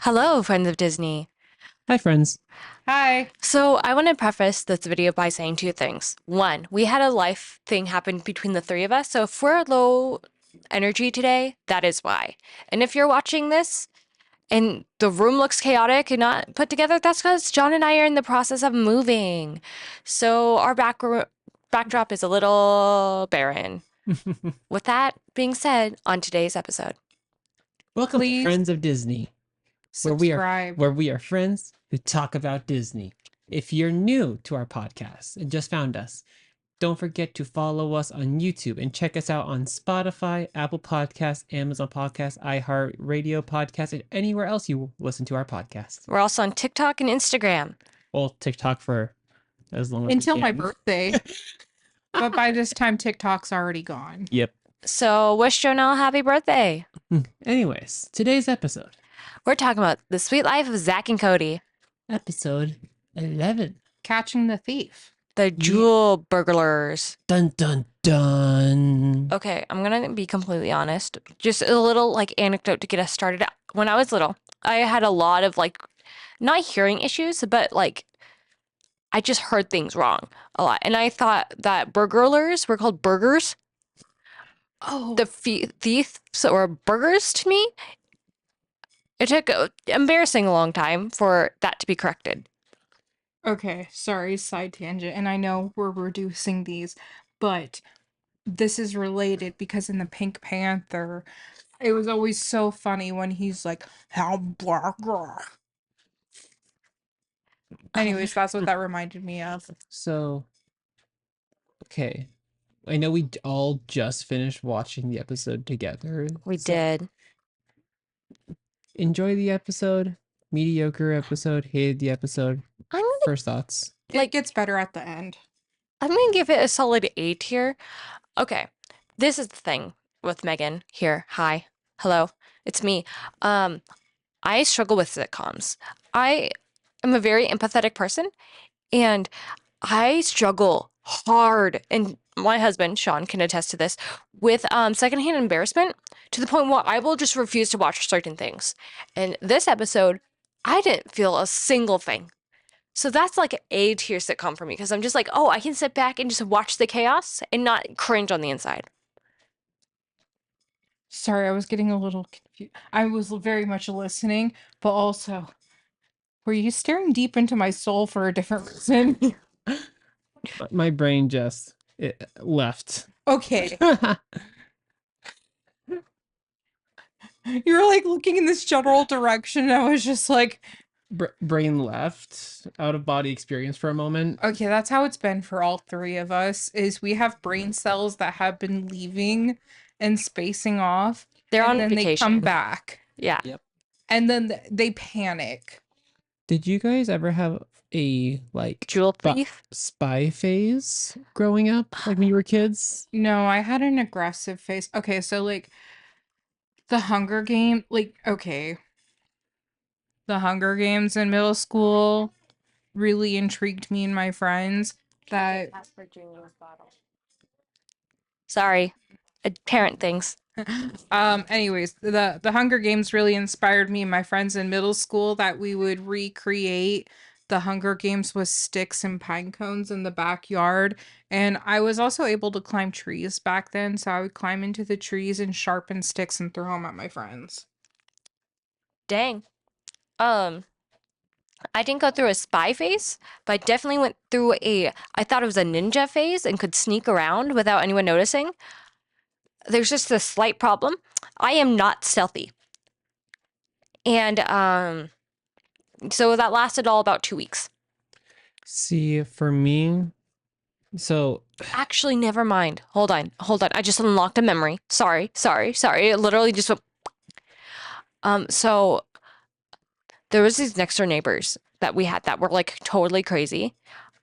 Hello, friends of Disney. Hi, friends. Hi. So, I want to preface this video by saying two things. One, we had a life thing happen between the three of us, so if we're low energy today, that is why. And if you're watching this and the room looks chaotic and not put together, that's because John and I are in the process of moving. So, our backdrop is a little barren. With that being said, on today's episode. Welcome to Please Friends of Disney, subscribe. where we are friends who talk about Disney. If you're new to our podcast and just found us, don't forget to follow us on YouTube and check us out on Spotify, Apple Podcasts, Amazon Podcasts, iHeart Radio Podcasts, and anywhere else you listen to our podcast. We're also on TikTok and Instagram. Well, TikTok for as long as Until we my can. birthday. But by this time, TikTok's already gone. Yep. So, wish Jonelle happy birthday. Anyways, today's episode. We're talking about the sweet life of Zack and Cody, Episode 11. Catching the thief. the jewel burglars. Dun dun dun. Okay, I'm gonna be completely honest. Just a little anecdote to get us started. When I was little, I had a lot of not hearing issues, but I just heard things wrong a lot, and I thought that burglars were called burgers. Oh. The thieves or burgers to me. It took embarrassing a long time for that to be corrected. Okay, sorry, side tangent. And I know we're reducing these, but this is related because in the Pink Panther, it was always so funny when he's like, how blah, blah. Anyways, that's what that reminded me of. So, okay. I know we all just finished watching the episode together. We so did. enjoy the episode. Mediocre episode. Hated the episode. I'm gonna, First thoughts. It gets better at the end. I'm gonna give it a solid 8 here. Okay, this is the thing with Megan here. Hi, hello, it's me. I struggle with sitcoms. I am a very empathetic person, and I struggle hard. And my husband Sean can attest to this with secondhand embarrassment to the point where I will just refuse to watch certain things. And this episode, I didn't feel a single thing. So that's like an A tier sitcom for me because I'm just like, oh, I can sit back and just watch the chaos and not cringe on the inside. Sorry, I was getting a little confused. I was very much listening, but also, were you staring deep into my soul for a different reason? My brain just left. Okay. You were looking in this general direction, and I was just like, Brain left. Out of body experience for a moment. okay, that's how it's been for all three of us, is we have brain cells that have been leaving and spacing off. They're and on then vacation. they come back. Yeah. Yep. And then they panic. Did you guys ever have a Jewel thief? spy phase growing up, like when you were kids? No, I had an aggressive face. Okay, so the Hunger Game, okay. The Hunger Games in middle school really intrigued me and my friends that Sorry, parent things. anyways, the Hunger Games really inspired me and my friends in middle school that we would recreate the Hunger Games with sticks and pine cones in the backyard. And I was also able to climb trees back then, so I would climb into the trees and sharpen sticks and throw them at my friends. Dang. I didn't go through a spy phase, but I definitely went through I thought it was a ninja phase and could sneak around without anyone noticing. There's just a slight problem. I am not stealthy. And so that lasted all about 2 weeks. See, for me, so Actually, never mind. Hold on. I just unlocked a memory. Sorry. It literally just went. So there was these next door neighbors that we had that were totally crazy.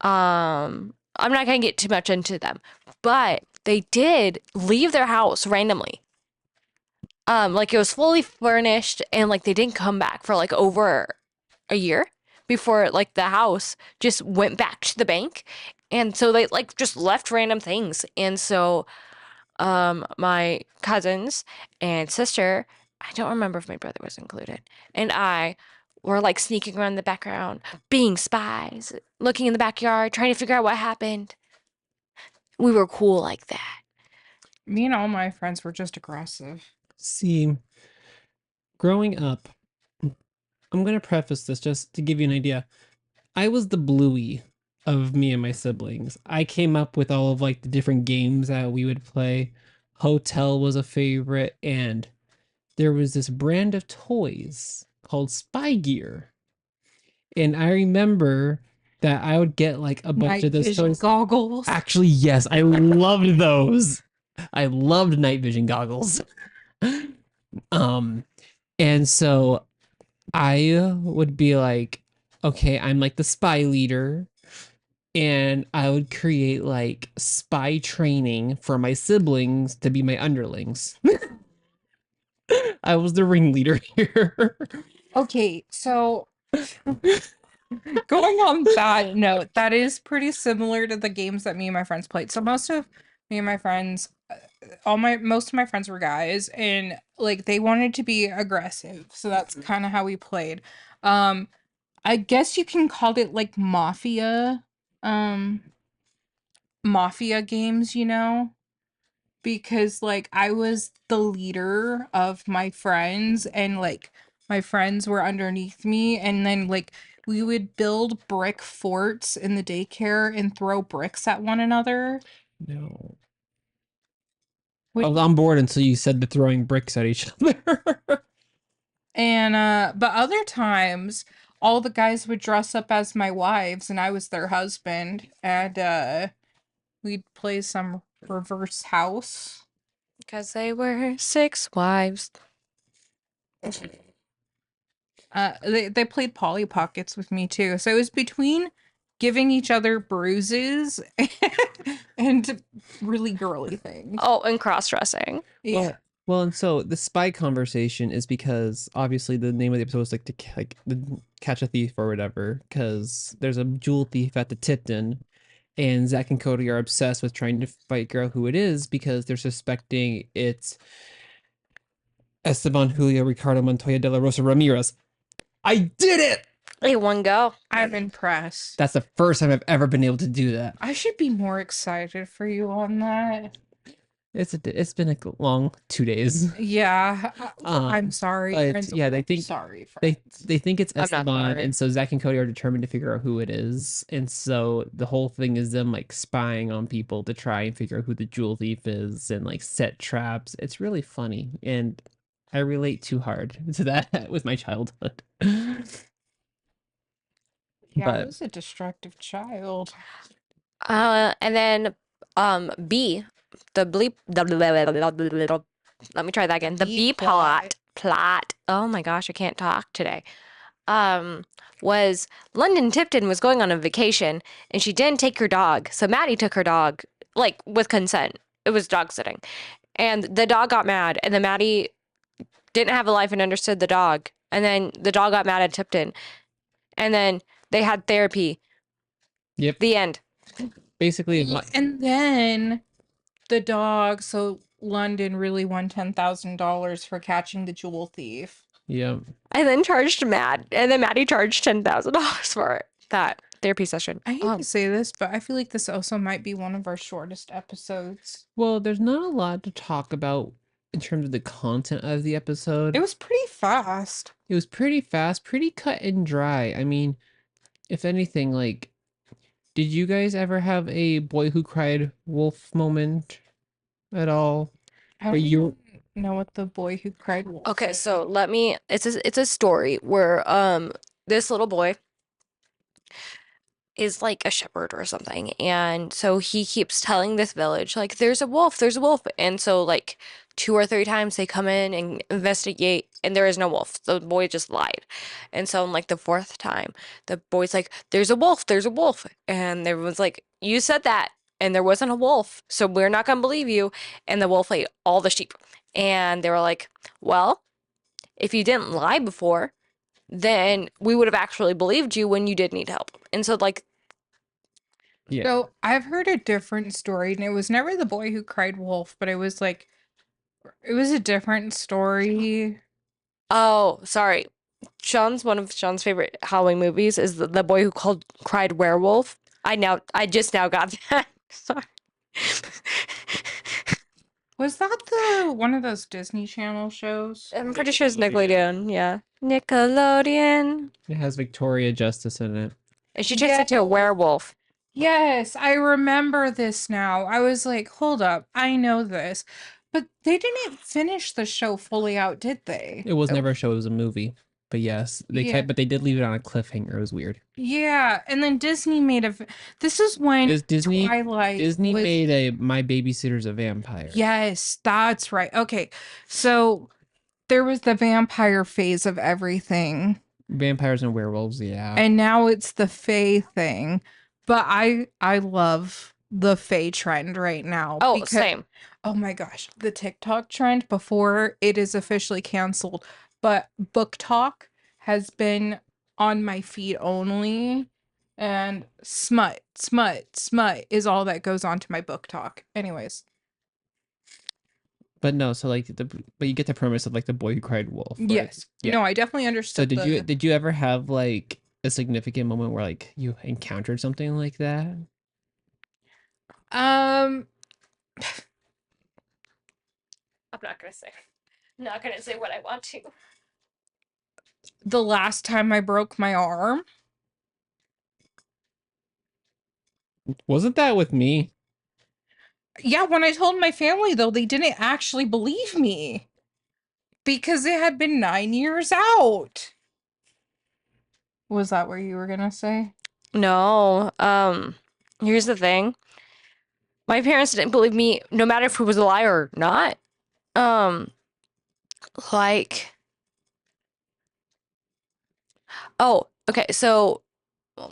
I'm not gonna get too much into them, but they did leave their house randomly. It was fully furnished and they didn't come back for over a year before the house just went back to the bank. And so they just left random things. And so my cousins and sister I don't remember if my brother was included. And I were like sneaking around the background, being spies, looking in the backyard, trying to figure out what happened. We were cool like that. Me and all my friends were just aggressive. See, growing up, I'm going to preface this just to give you an idea. I was the bluey of me and my siblings. I came up with all of like the different games that we would play. Hotel was a favorite, and there was this brand of toys called Spy Gear. And I remember that I would get like a bunch Night of those vision toys. goggles. Actually, yes, I loved those. I loved night vision goggles. And so I would be like, okay, I'm like the spy leader, and I would create like spy training for my siblings to be my underlings. I was the ringleader here. Okay, so going on that note, that is pretty similar to the games that me and my friends played. So most of me and my friends, most of my friends were guys, and like they wanted to be aggressive. So that's kind of how we played. I guess you can call it like um, mafia games, because like I was the leader of my friends, and like my friends were underneath me, and then like we would build brick forts in the daycare and throw bricks at one another. No. I Which, was on board until you said the throwing bricks at each other. and but other times all the guys would dress up as my wives and I was their husband, and we'd play some reverse house. Because they were 6 wives. They played Polly Pockets with me too. So it was between giving each other bruises and really girly things. Oh, and cross-dressing. Yeah. Well, and so the spy conversation is because obviously the name of the episode is like catch a thief or whatever. Because there's a jewel thief at the Tipton, and Zack and Cody are obsessed with trying to figure out who it is because they're suspecting it's Esteban Julio Ricardo Montoya de la Rosa Ramirez. I did it! Hey, one go. I'm impressed. That's the first time I've ever been able to do that. I should be more excited for you on that. It's been a long 2 days. Yeah. I'm sorry. but friends. yeah, they think Sorry, they friends. they think it's I'm not Esteban, sorry. and so Zack and Cody are determined to figure out who it is, and so the whole thing is them like spying on people to try and figure out who the jewel thief is and like set traps. It's really funny, and I relate too hard to that with my childhood. Yeah, I But was a destructive child. And then B, the bleep, let me try that again. The B plot. Oh my gosh, I can't talk today. Was London Tipton was going on a vacation and she didn't take her dog. So Maddie took her dog, like with consent. It was dog sitting. And the dog got mad, and then Maddie didn't have a life and understood the dog. And then the dog got mad at Tipton. And then they had therapy. yep, The end. basically, And then the dog, so London really won $10,000 for catching the jewel thief. yeah. And then charged Matt. And then Maddie charged $10,000 for it. That therapy session. I hate to say this, but I feel like this also might be one of our shortest episodes. Well, there's not a lot to talk about in terms of the content of the episode. It was pretty fast. It was pretty fast, pretty cut and dry. I mean, if anything, like, did you guys ever have a boy who cried wolf moment at all? I Where don't you even know what the boy who cried wolf Okay, is. so it's a story where this little boy is like a shepherd or something, and so he keeps telling this village like there's a wolf, and so like 2 or 3 times they come in and investigate and there is no wolf. The boy just lied. And so on like the fourth time the boy's like there's a wolf, and everyone's like you said that and there wasn't a wolf, so we're not gonna believe you. And the wolf ate all the sheep, and they were like, well, if you didn't lie before, then we would have actually believed you when you did need help. And so like yeah. So I've heard a different story, and it was never the boy who cried wolf, but it was a different story. Oh, sorry. One of Sean's favorite Halloween movies is the boy who cried werewolf. I just now got that. Sorry. Was that the one of those Disney Channel shows? I'm pretty sure it's Nickelodeon. Yeah. Nickelodeon. It has Victoria Justice in it. And she turns into a werewolf. Yes, I remember this now. I was like, hold up, I know this. But they didn't finish the show fully out, did they? It was never a show, it was a movie. But yes, but they did leave it on a cliffhanger. It was weird. Yeah, and then Disney made this is when Twilight Disney made a My Babysitter's a Vampire. Yes, that's right. Okay. So there was the vampire phase of everything. Vampires and werewolves, yeah. And now it's the fae thing. But I love the fae trend right now. Oh, same. Oh my gosh, the TikTok trend before it is officially canceled, but Book Talk has been on my feed only, and smut is all that goes on to my Book Talk. Anyways, But no, so like but you get the premise of like the boy who cried wolf. Right? yes, Yeah. no, I definitely So understood. did you ever have like a significant moment where like you encountered something like that? I'm not gonna say what I want to. The last time I broke my arm. Wasn't that with me? Yeah, when I told my family though, they didn't actually believe me because it had been 9 years out. Was that what you were gonna say? No. Here's the thing. My parents didn't believe me, no matter if it was a lie or not. Um, like, oh, okay. So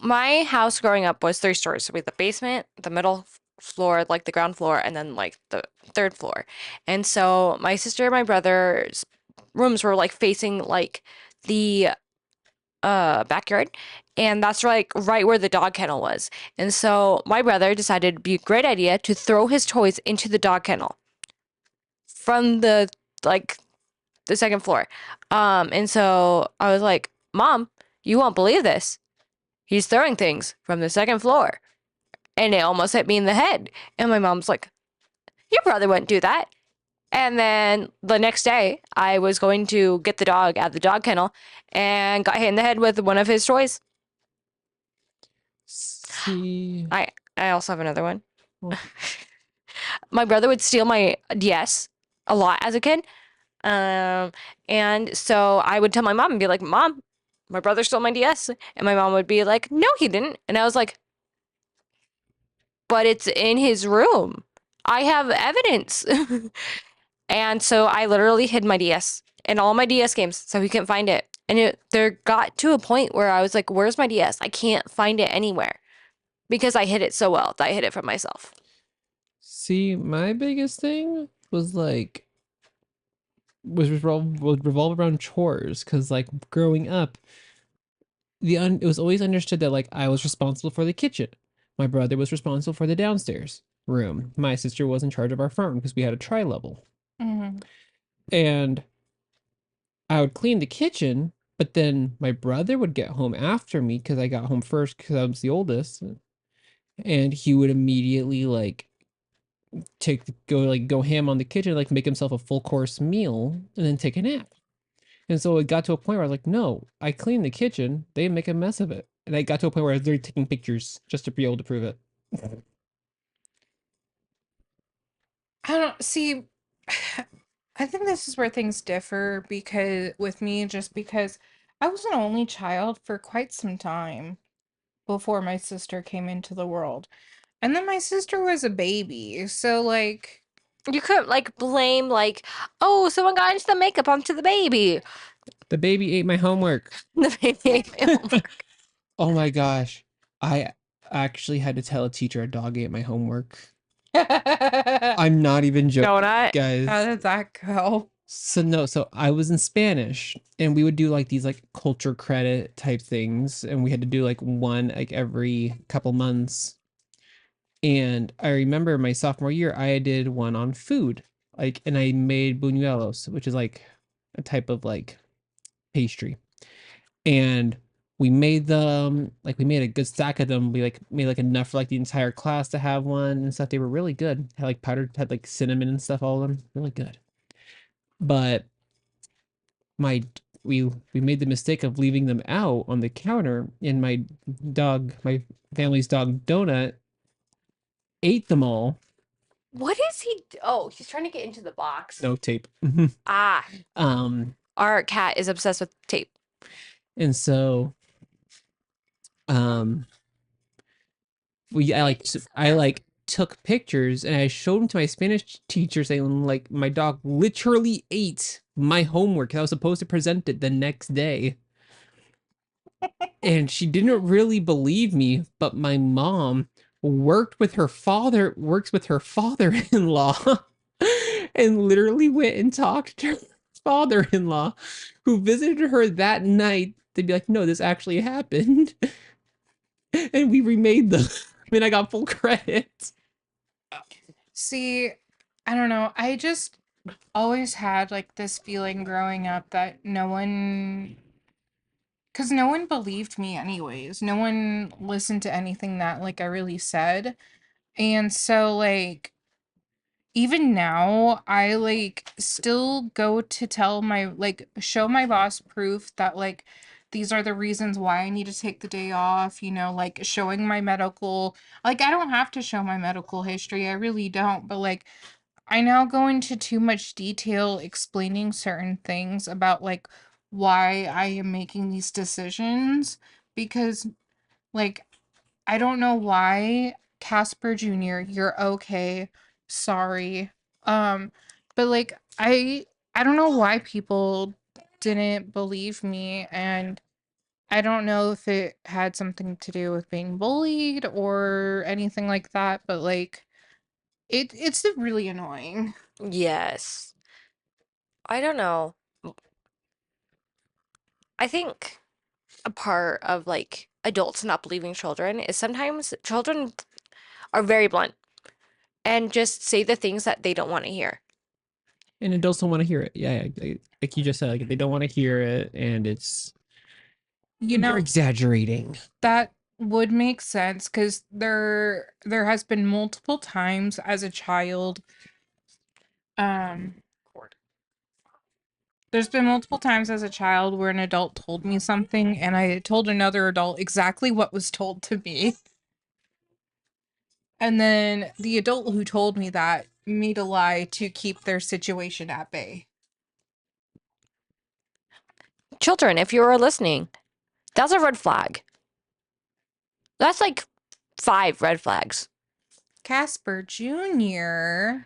my house growing up was 3 stories. So we had the basement, the middle floor, like the ground floor, and then like the third floor. And so my sister and my brother's rooms were like facing like the backyard, and that's like right where the dog kennel was. And so my brother decided it'd be a great idea to throw his toys into the dog kennel from like the second floor. And so I was like, Mom, you won't believe this. He's throwing things from the second floor. And it almost hit me in the head. And my mom's like, your brother wouldn't do that. And then the next day, I was going to get the dog at the dog kennel and got hit in the head with one of his toys. See, I also have another one. Well- My brother would steal my DS a lot as a kid. And so I would tell my mom and be like, Mom, my brother stole my DS. And my mom would be like, No, he didn't. And I was like, but it's in his room. I have evidence. And so I literally hid my DS and all my DS games so he couldn't find it. And there got to a point where I was like, where's my DS? I can't find it anywhere because I hid it so well that I hid it from myself. see, my biggest thing was like revolve around chores because like growing up, it was always understood that like I was responsible for the kitchen. My brother was responsible for the downstairs room. My sister was in charge of our front room because we had a tri-level. Mhm. And I would clean the kitchen, but then my brother would get home after me because I got home first because I was the oldest. And he would immediately like go ham on the kitchen, like make himself a full course meal and then take a nap. And so it got to a point where I was like, no, I clean the kitchen, they make a mess of it. And I got to a point where I was literally taking pictures just to be able to prove it. I don't see. I think this is where things differ because with me, just because I was an only child for quite some time before my sister came into the world. And then my sister was a baby. So, like, You couldn't like blame like, oh, someone got into the makeup onto the baby. The baby ate my homework. The baby ate my homework. Oh my gosh. I actually had to tell a teacher a dog ate my homework. how I'm not even joking, Donut. guys. did that go? So I was in Spanish and we would do like these like culture credit type things and we had to do like one like every couple months. And I remember my sophomore year I did one on food. Like and I made buñuelos, which is like a type of like pastry. And we made them, like, we made a good stack of them. We like made like enough for like the entire class to have one and stuff. They were really good. Had like powdered, had like cinnamon and stuff, all of them. Really good. But my we made the mistake of leaving them out on the counter, and my family's dog Donut ate them all. What is he? Oh, he's trying to get into the box. No tape. Ah, our cat is obsessed with tape. And so I like took pictures and I showed them to my Spanish teacher saying like my dog literally ate my homework. I was supposed to present it the next day. And she didn't really believe me, but my mom works with her father-in-law and literally went and talked to her father-in-law who visited her that night to be like, no, this actually happened. And we remade them. I mean, I got full credit. See, I don't know. I just always had like this feeling growing up that because no one believed me anyways. No one listened to anything that like I really said. And so like even now I like still go to tell my like show my boss proof that like these are the reasons why I need to take the day off, like showing my medical, like I don't have to show my medical history. I really don't, but like I now go into too much detail explaining certain things about like why I am making these decisions because like I don't know why Casper Jr., you're okay. Sorry. But like I don't know why people didn't believe me, and I don't know if it had something to do with being bullied or anything like that, but like it's really annoying. Yes. I don't know. I think a part of like adults not believing children is sometimes children are very blunt and just say the things that they don't want to hear. And adults don't want to hear it. Yeah, like you just said, like they don't want to hear it, and it's they're exaggerating. That would make sense because there has been multiple times as a child. There's been multiple times as a child where an adult told me something and I told another adult exactly what was told to me. And then the adult who told me that made a lie to keep their situation at bay. Children, if you are listening, that's a red flag. That's like 5 red flags. Casper Jr.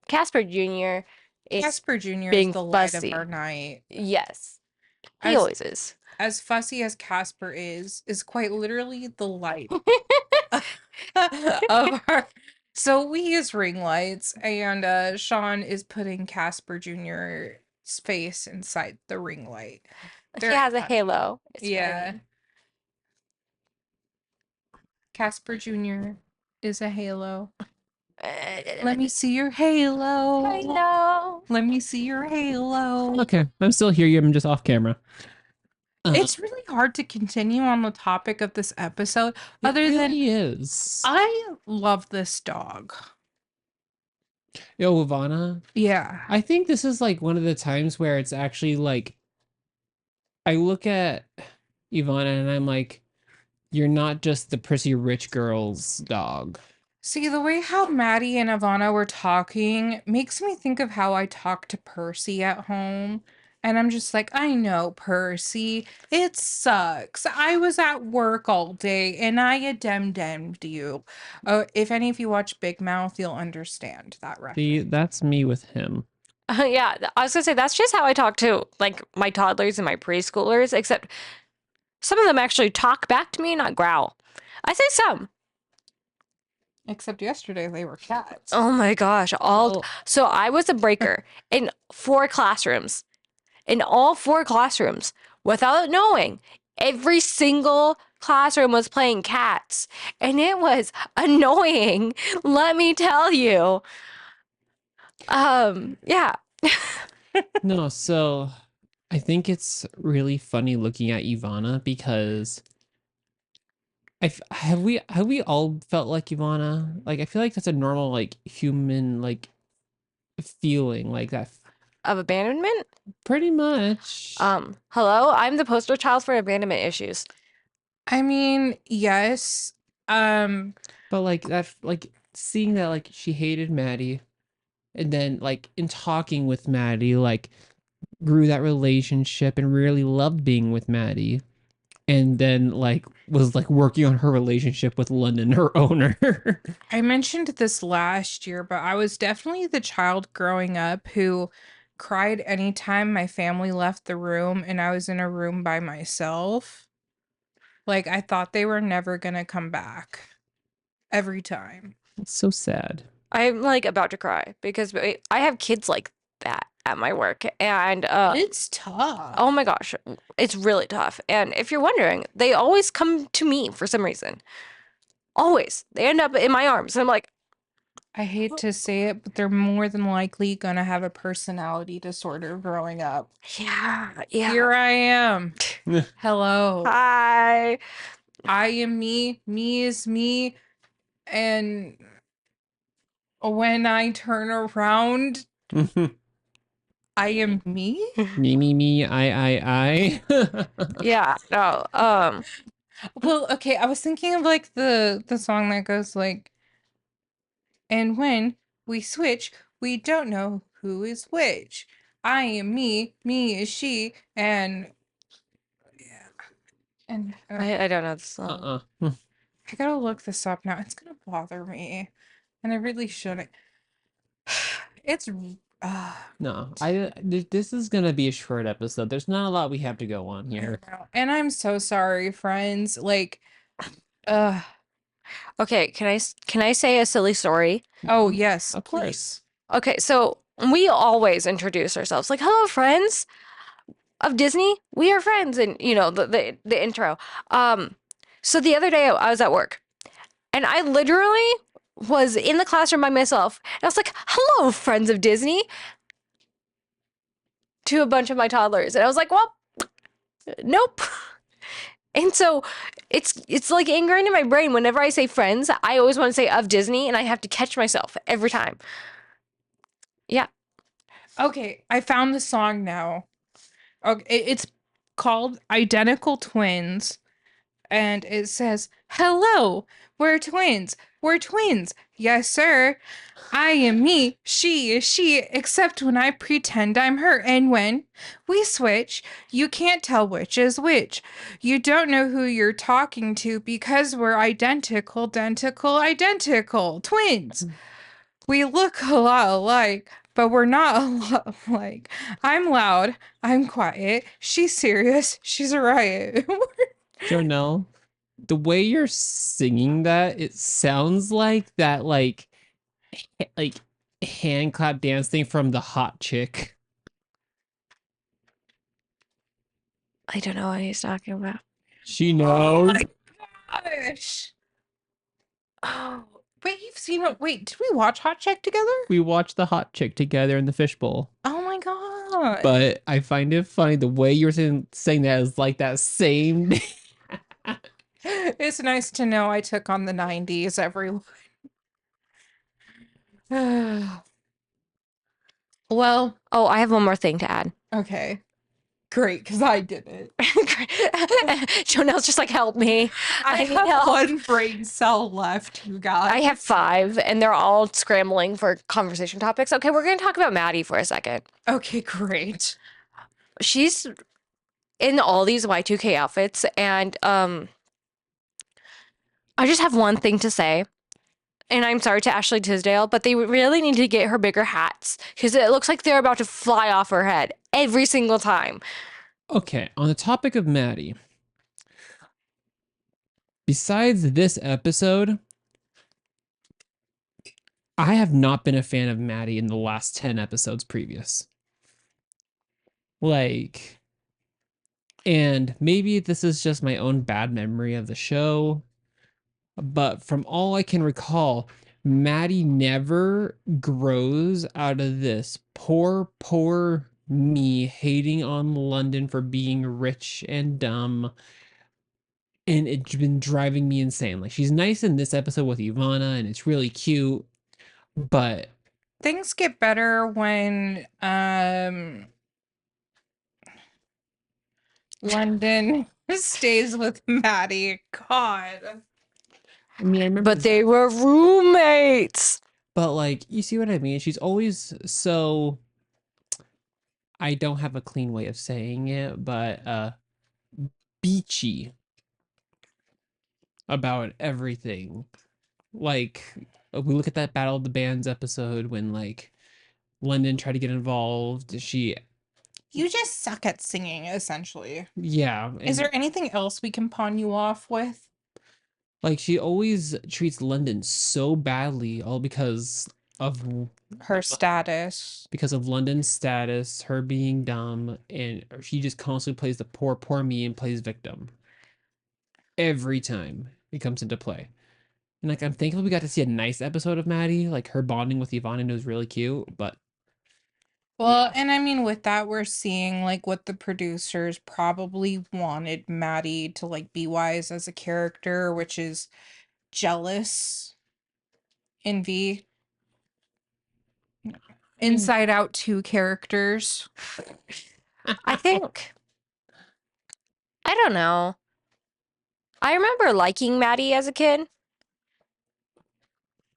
Casper Jr. is Casper Jr. is being the light of fussy. our night. Yes. He As- always is. As fussy as Casper is quite literally the light of our. So we use ring lights, and Sean is putting Casper Jr.'s face inside the ring light. He has a halo. It's Yeah. funny. Casper Jr. is a halo. Let me see your halo. I know. Let me see your halo. Okay, I'm still here. I'm just off camera. It's really hard to continue on the topic of this episode. Other it than really is. I love this dog. Yo, Ivana. Yeah. I think this is like one of the times where it's actually like I look at Ivana and I'm like, you're not just the prissy rich girl's dog. See, the way how Maddie and Ivana were talking makes me think of how I talk to Percy at home. And I'm just like, I know, Percy, it sucks. I was at work all day and I addendemmed you. If any of you watch Big Mouth, you'll understand that reference. See, that's me with him. Yeah, I was gonna say that's just how I talk to like my toddlers and my preschoolers, except some of them actually talk back to me, not growl. I say some. Except yesterday they were cats. Oh my gosh. So I was a breaker in 4 classrooms. In all 4 classrooms, without knowing, every single classroom was playing cats. And it was annoying, let me tell you. Yeah. No, so I think it's really funny looking at Ivana because have we all felt like Ivana? Like I feel like that's a normal like human like feeling like that. Of abandonment? Pretty much. Hello? I'm the poster child for abandonment issues. I mean, yes. But like that like seeing that like she hated Maddie and then like in talking with Maddie like grew that relationship and really loved being with Maddie and then like was like working on her relationship with London, her owner. I mentioned this last year, but I was definitely the child growing up who cried anytime my family left the room and I was in a room by myself. Like I thought they were never gonna come back every time. It's so sad. I'm like about to cry because I have kids like that at my work, and It's tough. oh my gosh, it's really tough. And if you're wondering, they always come to me for some reason. Always. They end up in my arms. And I'm like, I hate to say it, but they're more than likely gonna have a personality disorder growing up. yeah, yeah. Here I am. Hello. Hi. I am me. Me is me. And when I turn around, I am me. Me, I. Yeah, no. Well, okay, I was thinking of like the song that goes like, and when we switch, we don't know who is which. I am me, me is she, and I don't know the song. Uh-uh. I gotta look this up now. It's gonna bother me, and I really shouldn't. It's No, this is gonna be a short episode. There's not a lot we have to go on here. and I'm so sorry, friends. Like, Okay, can I say a silly story? oh yes, Of please. course. Okay, so we always introduce ourselves like, "Hello, friends of Disney. We are friends," and you know the intro. So the other day I was at work, and I literally was in the classroom by myself, and I was like, "Hello, friends of Disney," to a bunch of my toddlers, and I was like, "Well, nope." And so it's like ingrained in my brain. Whenever I say friends, I always want to say of Disney, and I have to catch myself every time. Yeah. Okay, I found the song now. Okay, it's called Identical Twins, and it says, "Hello, we're twins. We're twins. Yes, sir. I am me, she is she, except when I pretend I'm her. And when we switch, you can't tell which is which. You don't know who you're talking to because we're identical, identical twins. We look a lot alike, but we're not a lot alike. I'm loud, I'm quiet, she's serious, she's a riot." Jonelle, the way you're singing that, it sounds like that like hand clap dance thing from the Hot Chick. I don't know what he's talking about. She knows. Gosh. Oh, wait, you've seen it? Wait, did we watch Hot Check together? We watched the Hot Chick together in the fishbowl. Oh my god. But I find it funny the way you're saying that is like that same. It's nice to know I took on the 90s, everyone. Well, Oh, I have one more thing to add. okay. Great, because I didn't. Jonelle's just like, help me. I need have help. one brain cell left, you guys. I have 5, and they're all scrambling for conversation topics. Okay, we're going to talk about Maddie for a second. Okay, great. She's in all these Y2K outfits, and I just have one thing to say. And I'm sorry to Ashley Tisdale, but they really need to get her bigger hats because it looks like they're about to fly off her head every single time. Okay, on the topic of Maddie. Besides this episode, I have not been a fan of Maddie in the last 10 episodes previous. Like, and maybe this is just my own bad memory of the show, but from all I can recall, Maddie never grows out of this. Poor me hating on London for being rich and dumb. And it's been driving me insane. Like, she's nice in this episode with Ivana, and it's really cute. But Things get better when London stays with Maddie. God. I mean, I remember But they were roommates. But like, you see what I mean? She's always so, I don't have a clean way of saying it, but beachy about everything. Like, we look at that Battle of the Bands episode when like London tried to get involved. You just suck at singing, essentially. Yeah, Is and there anything else we can pawn you off with? like she always treats London so badly, all of Her status. because of London's status, her being dumb, and she just constantly plays the poor me and plays victim every time it comes into play. And like, I'm thankful we got to see a nice episode of Maddie, like her bonding with Yvonne, and it was really cute. But Well, and I mean, with that, we're seeing like what the producers probably wanted Maddie to like be wise as a character, which is jealous, envy. Inside Out 2 characters. I think, I don't know. I remember liking Maddie as a kid.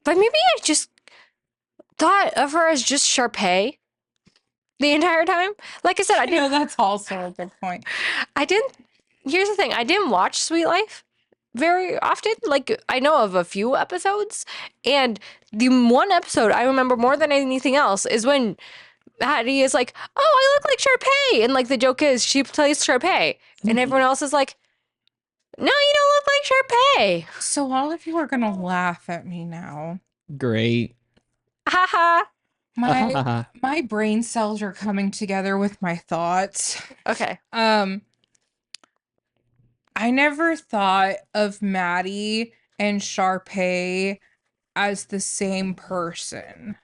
But maybe I just thought of her as just Sharpay the entire time. Like I said, I You know, didn't. that's also a good point. I didn't. Here's the thing: I didn't watch Sweet Life very often. Like I know of a few episodes, and the one episode I remember more than anything else is when Maddie is like, "Oh, I look like Sharpay," and like the joke is she plays Sharpay, and everyone else is like, "No, you don't look like Sharpay." So all of you are gonna laugh at me now. great. Haha. My brain cells are coming together with my thoughts. Okay. I never thought of Maddie and Sharpay as the same person.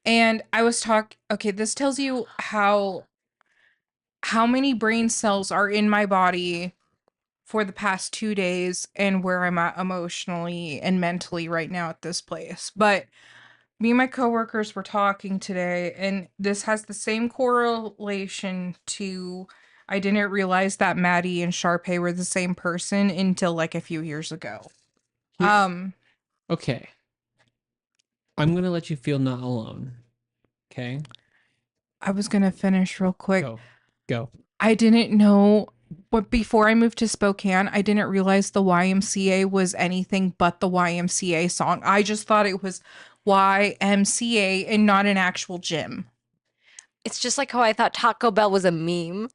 And I was okay, this tells you how many brain cells are in my body for the past 2 days and where I'm at emotionally and mentally right now at this place. But me and my coworkers were talking today, and this has the same correlation to I didn't realize that Maddie and Sharpay were the same person until like a few years ago. Okay. I'm gonna let you feel not alone. Okay? I was gonna finish real quick. Go. I didn't know, but before I moved to Spokane, I didn't realize the YMCA was anything but the YMCA song. I just thought it was YMCA and not an actual gym. It's just like how I thought Taco Bell was a meme.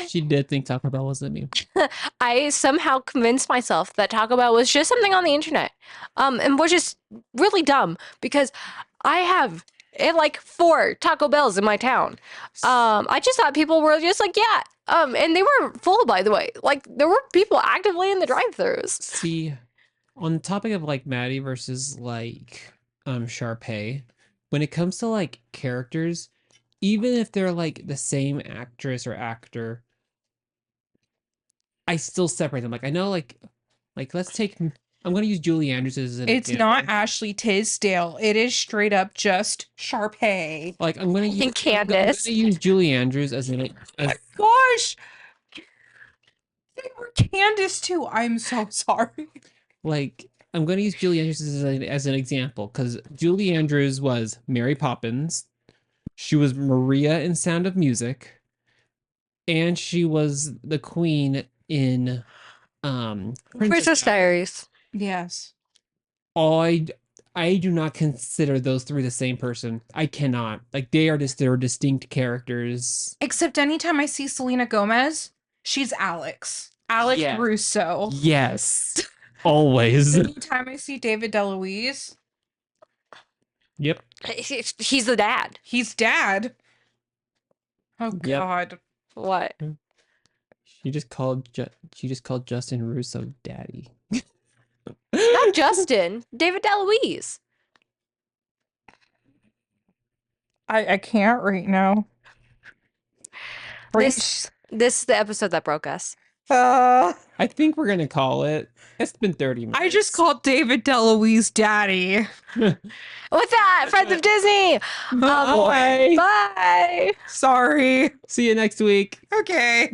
She did think Taco Bell was a meme. I somehow convinced myself that Taco Bell was just something on the internet. And was just really dumb because I have like 4 Taco Bells in my town. I just thought people were just like, yeah. And they were full, by the way. Like there were people actively in the drive-thrus. See, on the topic of like Maddie versus like Sharpay, when it comes to like characters, even if they're like the same actress or actor, I still separate them. Like I know like let's take I'm gonna use Julie Andrews as an It's example. not Ashley Tisdale. It is straight up just Sharpay. Like I'm gonna use Candace. I'm gonna use Julie Andrews as an as Gosh, they were Candace too. I'm so sorry. like I'm gonna use Julie Andrews as an example because Julie Andrews was Mary Poppins, she was Maria in Sound of Music, and she was the queen in Princess Diaries. Yes. I do not consider those 3 the same person. I cannot. Like they're distinct characters. Except anytime I see Selena Gomez, she's Alex. Alex Yeah. Russo. Yes. Always. Anytime I see David DeLuise, Yep. He's the dad. he's dad. Oh Yep. God. What? She just called Justin Russo daddy. That's Young Justin, David DeLuise. I can't right now. This is the episode that broke us. Uh, I think we're gonna call it. It's been 30 minutes. I just called David DeLuise daddy. With that, friends of Disney. Bye. Bye. Sorry. See you next week. Okay.